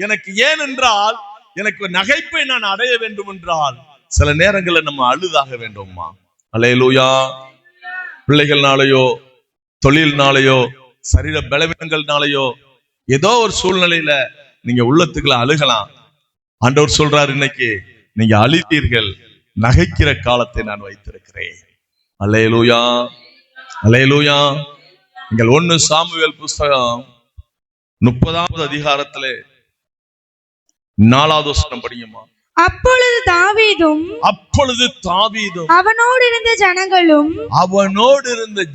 எனக்கு ஏன் என்றால், எனக்கு நகைப்பை நான் அடைய வேண்டும் என்றால் சில நேரங்கள்ல நம்ம அழுதாக வேண்டும்மா. அல்லேலூயா. பிள்ளைகள்னாலேயோ, தொழில்னாலேயோ, சரீர பலவீனங்கள்னாலேயோ, ஏதோ ஒரு சூழ்நிலையில நீங்க உள்ளத்துக்குள்ள அழுகலாம். ஆண்டவர் சொல்றாரு, இன்னைக்கு நீங்க அழுதீர்கள், நகைக்கிற காலத்தை நான் வைத்திருக்கிறேன். அல்லேலூயா, அல்லேலூயா. நீங்கள் 1 சாமுவேல் புஸ்தகம் 30வது அதிகாரத்திலே 4வது வசனம் படிங்கம்மா. அப்பொழுது தாவீதும் அவனோடு இருந்த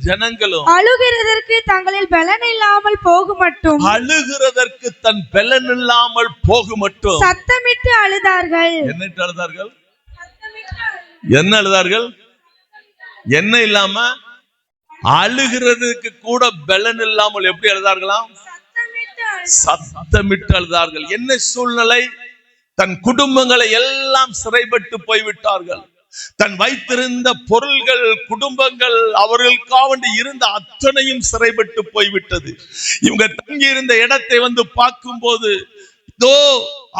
ஜனங்களும் அழுகிறதற்கு தங்களில் பலன் இல்லாமல் போகுமட்டும், அழுகிறதற்கு தன் பலன் இல்லாமல் போகுமட்டும் சத்தமிட்டு அழுதார்கள். என்னட்டு அழுதார்கள்? என்ன அழுதார்கள்? என்ன இல்லாம? அழுகிறதுக்கு கூட பலன் இல்லாமல் எப்படி அழுதார்களாம்? சத்தமிட்டு அழுதார்கள். என்ன சூழ்நிலை? தன் குடும்பங்களை எல்லாம் சிறைப்பட்டு போய்விட்டார்கள். தன் வைத்திருந்த பொருள்கள், குடும்பங்கள், அவர்களுக்காக இருந்த அத்தனையும் சிறைப்பட்டு போய்விட்டது. இவங்க தங்கி இருந்த இடத்தை வந்து பார்க்கும் போது இதோ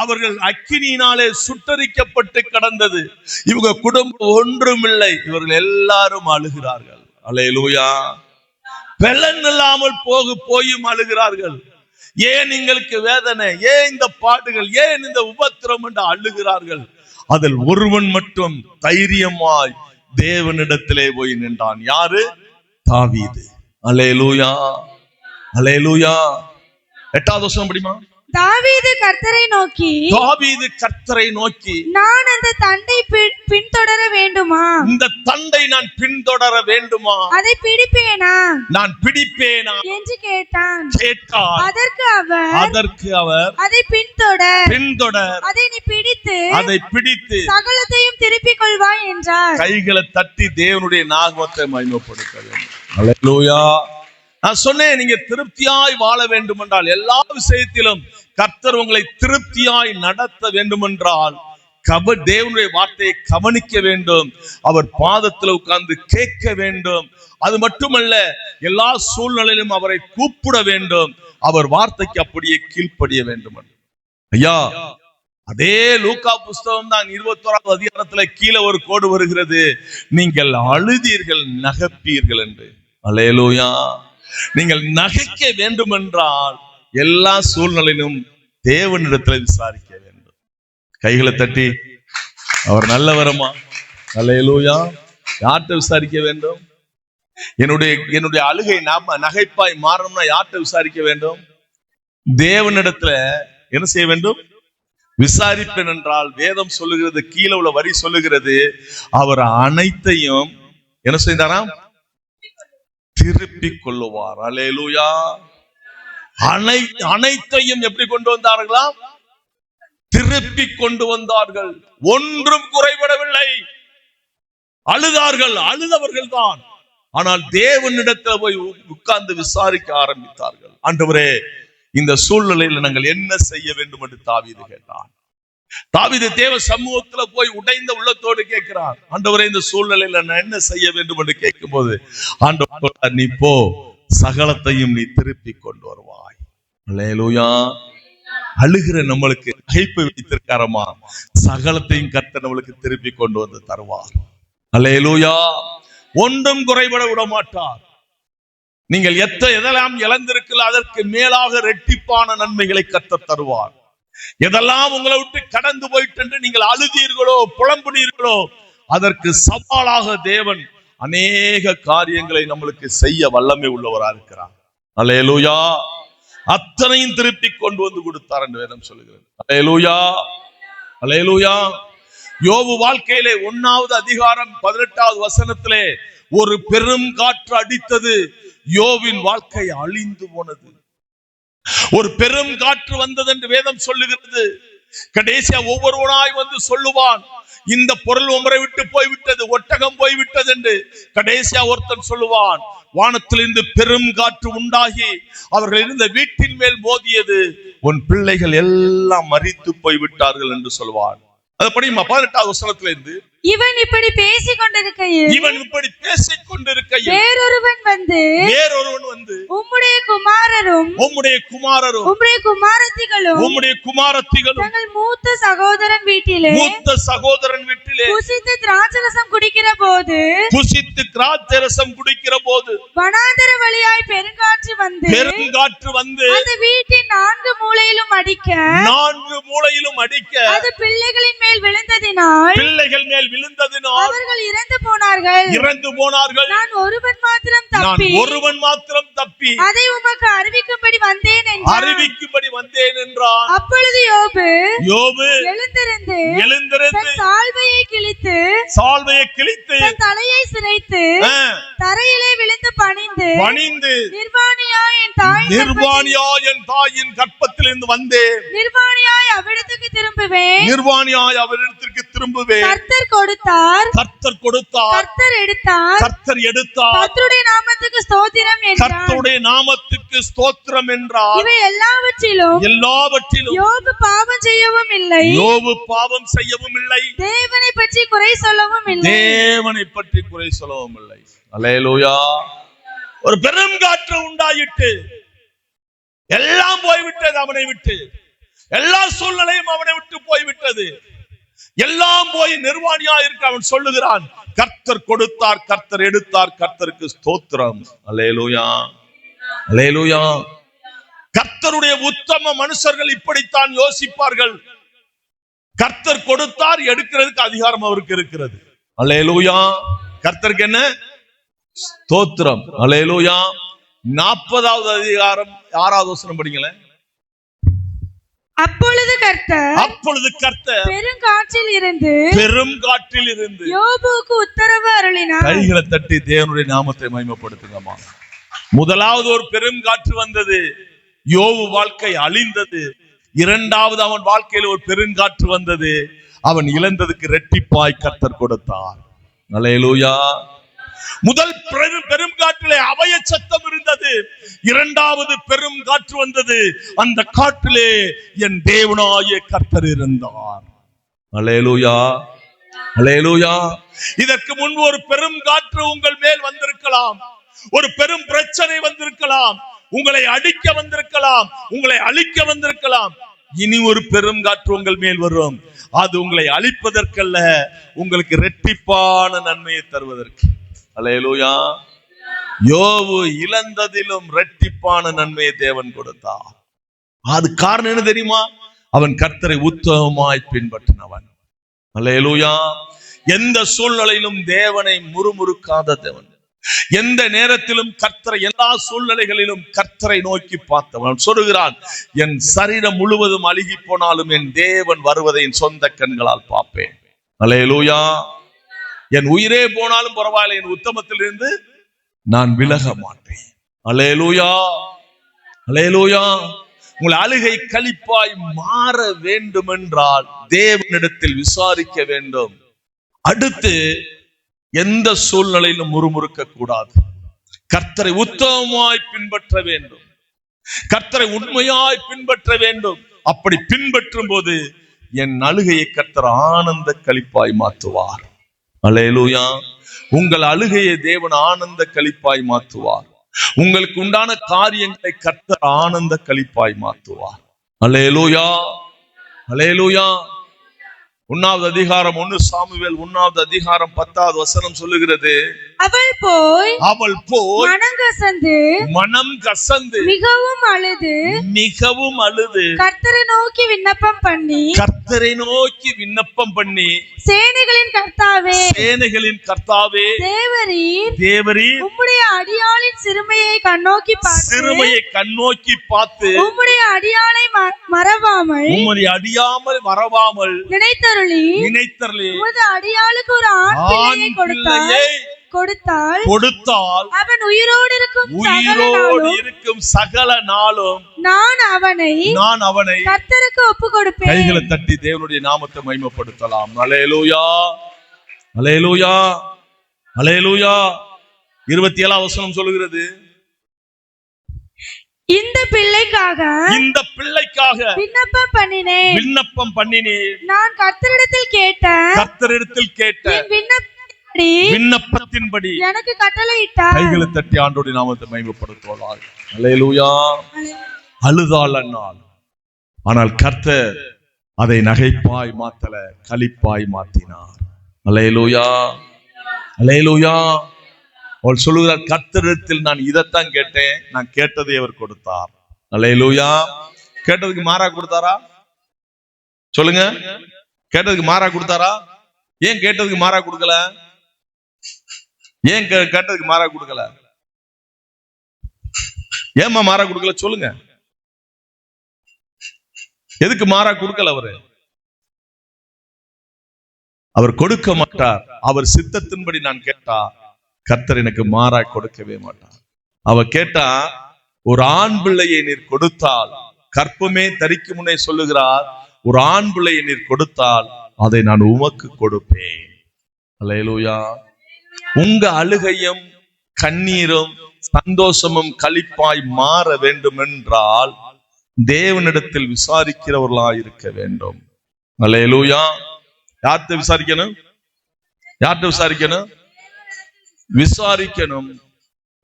அவர்கள் அக்கினியினாலே சுட்டரிக்கப்பட்டு கடந்தது. இவங்க குடும்பம் ஒன்றுமில்லை. இவர்கள் எல்லாரும் அழுகிறார்கள். அல்லேலூயா. பலன் இல்லாமல் போயும் அழுகிறார்கள். ஏன் எங்களுக்கு வேதனை, ஏன் இந்த பாடுகள், ஏன் இந்த உபத்திரம் என்று அழுகிறார்கள். அதில் ஒருவன் மட்டும் தைரியமாய் தேவனிடத்திலே போய் நின்றான். யாரு? தாவீது. அல்லேலூயா, அல்லேலூயா. 8வது வசனம் படிமா. தாவீது கர்த்தரை நோக்கி, நான் அந்த தண்டை பின்தொடர வேண்டுமா? இந்த தண்டை நான் பின்தொடர வேண்டுமா? அதை பிடிப்பேனா? நான் பிடிப்பேனா என்று கேட்டான். அதற்கு அவர் அதை பின்தொடர், அதை நீ பிடித்து சகலத்தையும் திருப்பிக் கொள்வாய் என்றார். கைகளை தட்டி தேவனுடைய நாமத்தை மகிமைப்படுத்த வேண்டும். அல்லேலூயா. நான் சொன்னேன், நீங்க திருப்தியாய் வாழ வேண்டும் என்றால், எல்லா விஷயத்திலும் கர்த்தர் உங்களை திருப்தியாய் நடத்த வேண்டும் என்றால் தேவனுடைய வார்த்தையை கவனிக்க வேண்டும். அவர் பாதத்தில் உட்கார்ந்து கேட்க வேண்டும். அது மட்டுமல்ல, எல்லா சூழ்நிலையிலும் அவரை கூப்பிட வேண்டும். அவர் வார்த்தைக்கு அப்படியே கீழ்ப்படிய வேண்டும். ஐயா, அதே லூக்கா புஸ்தகம் தான் 21வது அதிகாரத்துல கீழே ஒரு கோடு வருகிறது, நீங்கள் அழுதீர்கள் நகைப்பீர்கள் என்று. அல்லேலூயா. நீங்கள் நகைக்க வேண்டும் என்றால் எல்லா சூழ்நிலையிலும் தேவனிடத்தில் விசாரிக்க வேண்டும். கைகளை தட்டி, அவர் நல்லவரமா? அல்லேலூயா. யார்கிட்ட விசாரிக்க வேண்டும்? என்னுடைய அழுகை நகைப்பாய் மாறணும்னா யார்கிட்ட விசாரிக்க வேண்டும்? தேவனிடத்துல என்ன செய்ய வேண்டும்? விசாரிப்பேன் என்றால் வேதம் சொல்லுகிறது, கீழே உள்ள வரி சொல்லுகிறது, அவர் அனைத்தையும் என்ன செய்தாராம்? திருப்பிக் கொள்ளுவார். அல்லேலூயா. அனைத்தையும் எப்படி கொண்டு வந்தார்களாம்? திருப்பி கொண்டு வந்தார்கள். ஒன்றும் குறைபடவில்லை. அழுதவர்கள் தான். ஆனால் தேவனிடத்தில் போய் உட்கார்ந்து விசாரிக்க ஆரம்பித்தார்கள். ஆண்டவரே, இந்த சூழ்நிலையில் நாங்கள் என்ன செய்ய வேண்டும் என்று தாவீது கேட்டான். தாவீது தேவ சமூகத்துல போய் உடைந்த உள்ளத்தோடு கேட்கிறான், ஆண்டவரே இந்த சூழ்நிலையில நான் என்ன செய்ய வேண்டும் என்று கேட்கும் போது ஆண்டவர் சொல்றார், நீ போ, சகலத்தையும் நீ திருப்பி கொண்டு வருவாய். அல்லேலூயா. அழுகிற நம்மளுக்கு நகைப்பு வைத்திருக்காரமா, சகலத்தையும் கர்த்தர் நம்மளுக்கு திருப்பி கொண்டு வந்து தருவார். அல்லேலூயா. ஒன்றும் குறைபட விட மாட்டார். நீங்கள் எதெல்லாம் இழந்திருக்கல அதற்கு மேலாக இரட்டிப்பான நன்மைகளை கர்த்தர் தருவார். எதெல்லாம் உங்களை விட்டு கடந்து போயிட்டு என்று நீங்கள் அழுதீர்களோ புலம்புனீர்களோ அதற்கு சவாலாக தேவன் அநேக காரியங்களை நம்மளுக்கு செய்ய வல்லமை உள்ளவராக இருக்கிறார். அல்லேலூயா. அத்தனையும் திருப்பி கொண்டு வந்து கொடுத்தார் என்று வேதம் சொல்லுகிறது. அல்லேலூயா. அல்லேலூயா. யோபு வாழ்க்கையிலே 1வது அதிகாரம் 18வது வசனத்திலே ஒரு பெரும் காற்று அடித்தது, யோபின் வாழ்க்கை அழிந்து போனது. ஒரு பெரும் காற்று வந்தது என்று வேதம் சொல்லுகிறது. கடைசியா ஒவ்வொருவனாய் வந்து சொல்லுவான், இந்த பொருள் உமரை விட்டு போய்விட்டது, ஒட்டகம் போய்விட்டது என்று. கடைசியா ஒருத்தன் சொல்லுவான், வானத்திலிருந்து பெரும் காற்று உண்டாகி அவர்கள் இருந்த வீட்டின் மேல் மோதியது, உன் பிள்ளைகள் எல்லாம் மரித்து போய்விட்டார்கள் என்று சொல்வான். அது படியுமா 18வது வசனத்திலிருந்து, இவன் இப்படி பேசிக் கொண்டிருக்கையில் வேறொருவன் வந்து உம்முடைய குமாரரும் உம்முடைய குமாரத்திகளும் தங்கள் மூத்த சகோதரன் வீட்டிலே புசித்து திராட்சரசம் குடிக்கிற போது வனாந்தர வழியாய் பெருங்காற்று வந்து அந்த வீட்டின் 4 மூலையிலும் அடிக்க அது பிள்ளைகளின் மேல் விழுந்ததினால் அவர்கள் இறந்து போனார்கள். நான் ஒருவன் மாத்திரம் தப்பி அதை உமக்கு அறிவிக்கும்படி வந்தேன் என்றான். அப்பொழுது யோபு எழுந்திருந்து தன் சால்வையை கிழித்து தன் தலையை சிரைத்து தரையிலே விழுந்து பணிந்து நிர்வாணியாய் என் தாயின் கற்பத்திலிருந்து வந்தேன், நிர்வாணியாய் அவரிடத்துக்கு திரும்புவேன். கர்த்தர் கொடுத்தார், கர்த்தர் எடுத்தார், கர்த்தருடைய நாமத்துக்கு ஸ்தோத்திரம் என்றார். இவை எல்லாவற்றிலும் யோபு பாவம் செய்யவும் இல்லை, தேவனை பற்றி குறை சொல்லவும் இல்லை. அல்லேலூயா. ஒரு பெரும் காற்று உண்டாயிட்டு எல்லாம் போய்விட்டது, அவனை விட்டு எல்லா சூழ்நிலையும் அவனை விட்டு போய்விட்டது, எல்லாம் போய் நிர்வாணியா இருக்க. அவன் சொல்லுகிறான், கர்த்தர் கொடுத்தார், கர்த்தர் எடுத்தார், கர்த்தருக்கு ஸ்தோத்திரம். அல்லேலூயா. அல்லேலூயா. கர்த்தருடைய உத்தம மனுஷர்கள் இப்படித்தான் யோசிப்பார்கள். கர்த்தர் கொடுத்தார், எடுக்கிறதுக்கு அதிகாரம் அவருக்கு இருக்கிறது. அல்லேலூயா. கர்த்தருக்கு என்ன ஸ்தோத்திரம். அல்லேலூயா. 40வது அதிகாரம் 6வது வசனம் படிங்களேன். அப்பொழுது கர்த்தர் பெருங்காற்றில் இருந்து யோபுவுக்கு உத்தரவு அருளினார். கைகளை தட்டி தேவனுடைய நாமத்தை மகிமைப்படுத்துங்கம்மா. முதலாவது ஒரு பெரும் காற்று வந்தது, யோபு வாழ்க்கை அழிந்தது. 2வது அவன் வாழ்க்கையில் ஒரு பெருங்காற்று வந்தது, அவன் இழந்ததுக்கு இரட்டிப்பாய் கர்த்தர் கொடுத்தார். அல்லேலூயா. முதல் பெரும் காற்றிலே அபய சத்தம் இருந்தது, 2வது பெரும் காற்று வந்தது, அந்த காற்றிலே என் தேவனாய கர்த்தர் இருந்தார். அல்லேலூயா. அல்லேலூயா. இதற்கு முன்பு ஒரு பெரும் காற்று உங்கள் மேல் வந்திருக்கலாம், ஒரு பெரும் பிரச்சனை வந்திருக்கலாம், உங்களை அடிக்க வந்திருக்கலாம், உங்களை அழிக்க வந்திருக்கலாம். இனி ஒரு பெரும் காற்று உங்கள் மேல் வரும், அது உங்களை அழிப்பதற்கல்ல, உங்களுக்கு இரட்டிப்பான நன்மையை தருவதற்கு. அல்லேலூயா. யோபு இழந்ததிலும் இரட்டிப்பான நன்மையை தேவன் கொடுத்தார். அது காரணம் என்ன தெரியுமா? அவன் கர்த்தரை உத்தமமாய் பின்பற்றினவன். அல்லேலூயா. எந்த சூழ்நிலையிலும் தேவனை முறுமுறுக்காத தேவன், எந்த நேரத்திலும் கர்த்தரை, எல்லா சூழ்நிலைகளிலும் கர்த்தரை நோக்கி பார்த்தவன் சொல்லுகிறான், என் சரீரம் முழுவதும் அழுகி போனாலும் என் தேவன் வருவதை என் சொந்த கண்களால் பார்ப்பேன். அல்லேலூயா. என் உயிரே போனாலும் பரவாயில்லை, என் உத்தமத்திலிருந்து நான் விலக மாட்டேன். அல்லேலூயா. அல்லேலூயா. உங்கள் அழுகை களிப்பாய் மாற வேண்டும் என்றால் தேவனிடத்தில் விசாரிக்க வேண்டும். அடுத்து எந்த சூழ்நிலையிலும் முறுமுறுக்க கூடாது. கர்த்தரை உத்தமமாய் பின்பற்ற வேண்டும், கர்த்தரை உண்மையாய் பின்பற்ற வேண்டும். அப்படி பின்பற்றும் போது என் அழுகையை கர்த்தர் ஆனந்த களிப்பாய் மாற்றுவார். அல்லேலூயா. உங்கள் அழுகையை தேவன் ஆனந்த களிப்பாய் மாற்றுவார். உங்களுக்கு உண்டான காரியங்களை கர்த்தர் ஆனந்த களிப்பாய் மாற்றுவார். அல்லேலூயா, அல்லேலூயா. 1 அதிகாரம் 1 சாமுவேல் 1 அதிகாரம் 10வது வசனம் சொல்லுகிறது, அவள் போய் மனம் கசந்து மிகவும் அழுது கர்த்தரை நோக்கி விண்ணப்பம் பண்ணி சேனைகளின் கர்த்தாவே தேவரீர் உம்முடைய அடியாளின் சிறுமையை கண்ணோக்கி பார்த்து உம்முடைய அடியாளை மறவாமல் நினைத்தருளி உமது அடியாளுக்கு ஒரு ஆண் பிள்ளையை கொடுத்தால் அவன் உயிரோடு இருக்கும் சகல நாளும் நான் அவனை கர்த்தருக்கு ஒப்புக் கொடுப்பேன். கைகளை தட்டி தேவனுடைய நாமத்தை மகிமைப்படுத்தலாம். அல்லேலூயா, அல்லேலூயா, அல்லேலூயா. 27ஆம் வசனம் சொல்லுகிறது, இந்த பிள்ளைக்காக விண்ணப்பம் பண்ணினேன். நான் கர்த்தரிடத்தில் கேட்ட விண்ணப்பத்தின்படி எனக்கு கட்டளையிட்டார். கைகளை தட்டி ஆண்டவருடைய நாமத்தை மகிமைப்படுத்துவார். அல்லேலூயா. அழுதாள் அன்னாள், ஆனால் கர்த்தர் அதை நகைப்பாய் மாத்தல, களிப்பாய் மாத்தினார். அல்லேலூயா, அல்லேலூயா. அவள் சொல்லுகிறார், கர்த்தரிடத்தில் நான் இதைத்தான் கேட்டேன், நான் கேட்டதை அவர் கொடுத்தார். அல்லேலூயா. கேட்டதுக்கு மாறா கொடுத்தாரா? சொல்லுங்க, கேட்டதுக்கு மாறா கொடுத்தாரா? ஏன் கேட்டதுக்கு மாறா கொடுக்கல? ஏன் கேட்டதுக்கு மாறா கொடுக்கல? ஏமா மாறா கொடுக்கல? சொல்லுங்க, எதுக்கு மாறா கொடுக்கல? அவர் கொடுக்க மாட்டார். அவர் சித்தத்தின்படி நான் கேட்டா கர்த்தர் எனக்கு மாறா கொடுக்கவே மாட்டார். அவ கேட்டா, ஒரு ஆண் பிள்ளையை நீர் கொடுத்தால், கற்பமே தரிக்கும் முன்னே சொல்லுகிறார், ஒரு ஆண் பிள்ளையை நீர் கொடுத்தால் அதை நான் உமக்கு கொடுப்பேன். அல்லேலூயா. உங்க அழுகையும் கண்ணீரும் சந்தோஷமும் களிப்பாய் மாற வேண்டும் என்றால் தேவனிடத்தில் விசாரிக்கிறவர்களாய் இருக்க வேண்டும். அல்லேலூயா. யார்கிட்ட விசாரிக்கணும்? யார்கிட்ட விசாரிக்கணும்? விசாரிக்கணும்.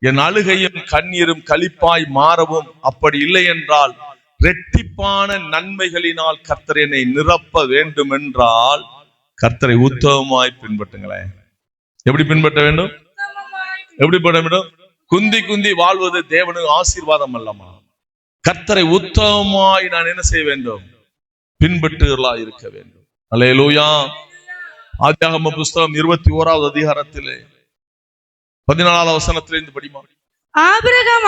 என் அழுகையும் கண்ணீரும் களிப்பாய் மாறவும், அப்படி இல்லை என்றால் இரட்டிப்பான நன்மைகளினால் கர்த்தர் என்னை நிரப்ப வேண்டும் என்றால் கர்த்தரை உத்தமமாய் பின்பற்றுங்களேன். எப்படி பின்பற்ற வேண்டும்? எப்படி பண்ண வேண்டும்? குந்தி குந்தி வாழ்வது தேவனுக்கு ஆசீர்வாதம் அல்லமா? கர்த்தரை உத்தமமாய் நான் என்ன செய்ய வேண்டும்? பின்பற்றுகிறவர்களாய் இருக்க வேண்டும். அல்லேலூயா. ஆதியாகம புஸ்தகம் 21வது அதிகாரத்திலே 14வது வசனத்திலிருந்து படிமா. ஆபிரகாம்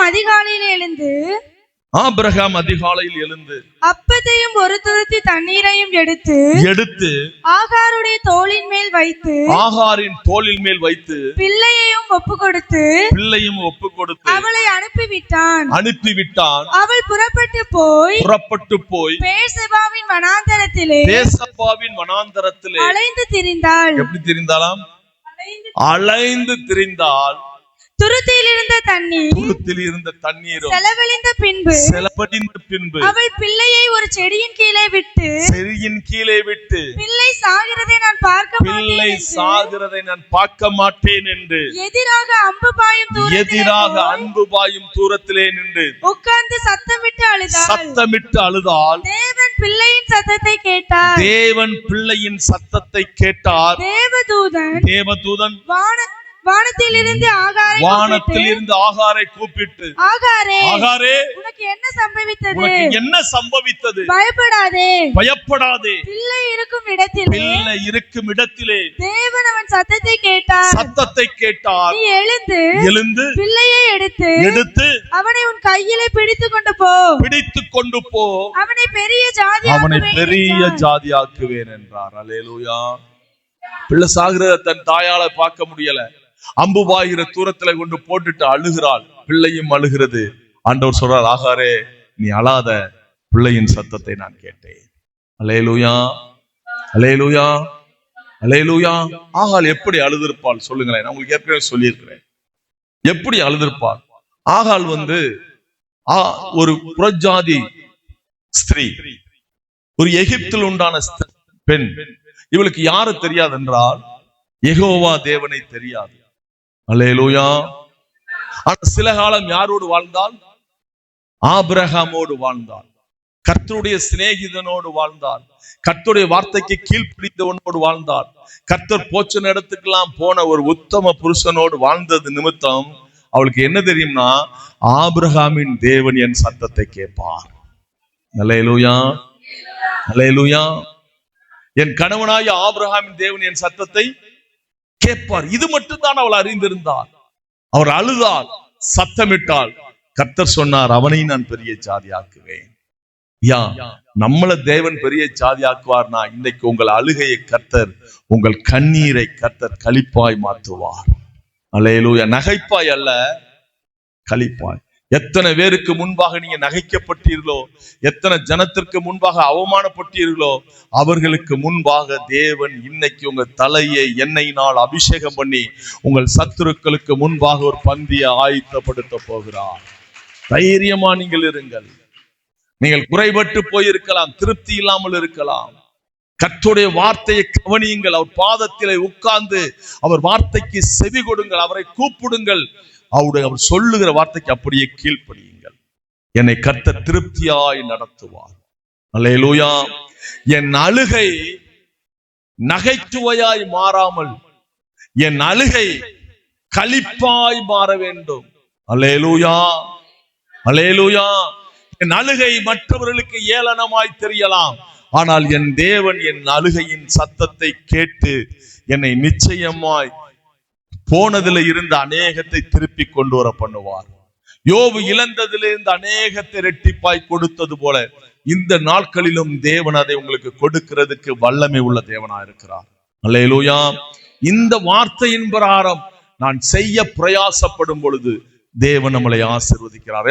அதிகாலையில் எழுந்து அப்பத்தையும் ஒரு துருத்தி தண்ணீரையும் எடுத்து ஆகாருடைய தோளின் மேல் வைத்து பிள்ளையையும் ஒப்பு கொடுத்து அவளை அனுப்பிவிட்டான். அவள் புறப்பட்டு போய் பேர்செபாவின் வனாந்தரத்திலே அலைந்து திரிந்தாள். எப்படி திரிந்தாலாம்? அலைந்து திரிந்தால். துருத்தியில் இருந்த தண்ணீரும் செலவழிந்த பின்பு அவள் பிள்ளையை ஒரு செடியின் கீழே விட்டு பிள்ளை சாகிறதை நான் பார்க்க மாட்டேன் என்று எதிராக அம்பு பாயும் தூரத்திலே நின்று உட்கார்ந்து சத்தமிட்டு அழுதாள். தேவன் பிள்ளையின் சத்தத்தை கேட்டார். தேவதூதன் வானத்திலிருந்து ஆகாரை கூப்பிட்டு, ஆகாரே உனக்கு என்ன சம்பவித்தது? பயப்படாதே. பிள்ளை இருக்கும் இடத்திலே தேவன் அவன் சத்தத்தை கேட்டார். நீ எழுந்து பிள்ளையை எடுத்து அவனை உன் கையிலே பிடித்துக் கொண்டு போ. அவனை பெரிய ஜாதியாக்குவேன் என்றார். அல்லேலூயா. பிள்ளை சாகிற தன் தாயால பார்க்க முடியல. அம்பு பாய்கிற தூரத்துல கொண்டு போட்டுட்டு அழுகிறாள். பிள்ளையும் அழுகிறது. ஆண்டவர் சொல்றார், ஆகாரே நீ அழாத, பிள்ளையின் சத்தத்தை நான் கேட்டேன். அல்லேலூயா, அல்லேலூயா, அல்லேலூயா. ஆகாள் எப்படி அழுதிருப்பாள் சொல்லுங்களேன். நான் உங்களுக்கு ஏற்கனவே சொல்லியிருக்கிறேன் எப்படி அழுதிருப்பாள். ஆகாள் ஒரு புறஜாதி ஸ்திரீ. ஒரு எகிப்தில் உண்டான பெண். இவளுக்கு யாரு தெரியாது என்றால் யெகோவா தேவனை தெரியாது. அல்லேலூயா. ஆனா சில காலம் யாரோடு வாழ்ந்தால்? ஆபிரகாமோடு வாழ்ந்தாள். கர்த்தருடைய சிநேகிதனோடு வாழ்ந்தாள். கர்த்தருடைய வார்த்தைக்கு கீழ்ப்பிடித்தவனோடு வாழ்ந்தாள். கர்த்தர் போச்ச இடத்துக்கெல்லாம் போன ஒரு உத்தம புருஷனோடு வாழ்ந்தது நிமித்தம் அவளுக்கு என்ன தெரியும்னா, ஆபிரகாமின் தேவன் என் சத்தத்தை கேட்பார். அல்லேலூயா, அல்லேலூயா. என் கணவனாய ஆபிரகாமின் தேவன் என் சத்தத்தை கேட்பார். இது மட்டும்தான் அவள் அறிந்திருந்தாள். அவர் அழுதாள், சத்தமிட்டாள். கர்த்தர் சொன்னார், அவனை நான் பெரிய ஜாதியாக்குவேன். நம்மள தேவன் பெரிய ஜாதியாக்குவார்னா இன்னைக்கு உங்கள் அழுகையை கர்த்தர், உங்கள் கண்ணீரை கர்த்தர் களிப்பாய் மாற்றுவார். அல்லேலூயா. நகைப்பாய் அல்ல, களிப்பாய். எத்தனை பேருக்கு முன்பாக நீங்க நகைக்கப்பட்டீர்களோ, எத்தனை ஜனத்திற்கு முன்பாக அவமானப்பட்டீர்களோ, அவர்களுக்கு முன்பாக தேவன் இன்னைக்கு உங்க தலையை எண்ணெயினால் அபிஷேகம் பண்ணி உங்கள் சத்துருக்களுக்கு முன்பாக ஒரு பந்தியை ஆயத்தப்படுத்த போகிறார். தைரியமா நீங்கள் இருங்கள். நீங்கள் குறைபட்டு போயிருக்கலாம், திருப்தி இல்லாமல் இருக்கலாம். கர்த்தருடைய வார்த்தையை கவனியுங்கள். அவர் பாதத்திலே உட்கார்ந்து அவர் வார்த்தைக்கு செவி கொடுங்கள். அவரை கூப்பிடுங்கள். அவர் சொல்லுகிற வார்த்தைக்கு அப்படியே கீழ்ப்படியுங்கள். என்னை கர்த்தர் திருப்தியாய் நடத்துவார். அல்லேலூயா. என் அழுகை நகைச்சுவையாய் மாறாமல் என் அழுகை களிப்பாய் மாற வேண்டும். அல்லேலூயா, அல்லேலூயா. என் அழுகை மற்றவர்களுக்கு ஏளனமாய் தெரியலாம், ஆனால் என் தேவன் என் அழுகையின் சத்தத்தை கேட்டு என்னை நிச்சயமாய் போனதில் இருந்த அநேகத்தை திருப்பி கொண்டு வர பண்ணுவார். யோபு இழந்ததிலிருந்து அநேகத்தை இரட்டிப்பாய் கொடுத்தது போல இந்த நாட்களிலும் தேவன் அதை உங்களுக்கு கொடுக்கிறதுக்கு வல்லமை உள்ள தேவனா இருக்கிறார். அல்லேலூயா. இந்த வார்த்தையின் பிரகாரம் நான் செய்ய பிரயாசப்படும் பொழுது தேவன் நம்மளை ஆசீர்வதிக்கிறார்.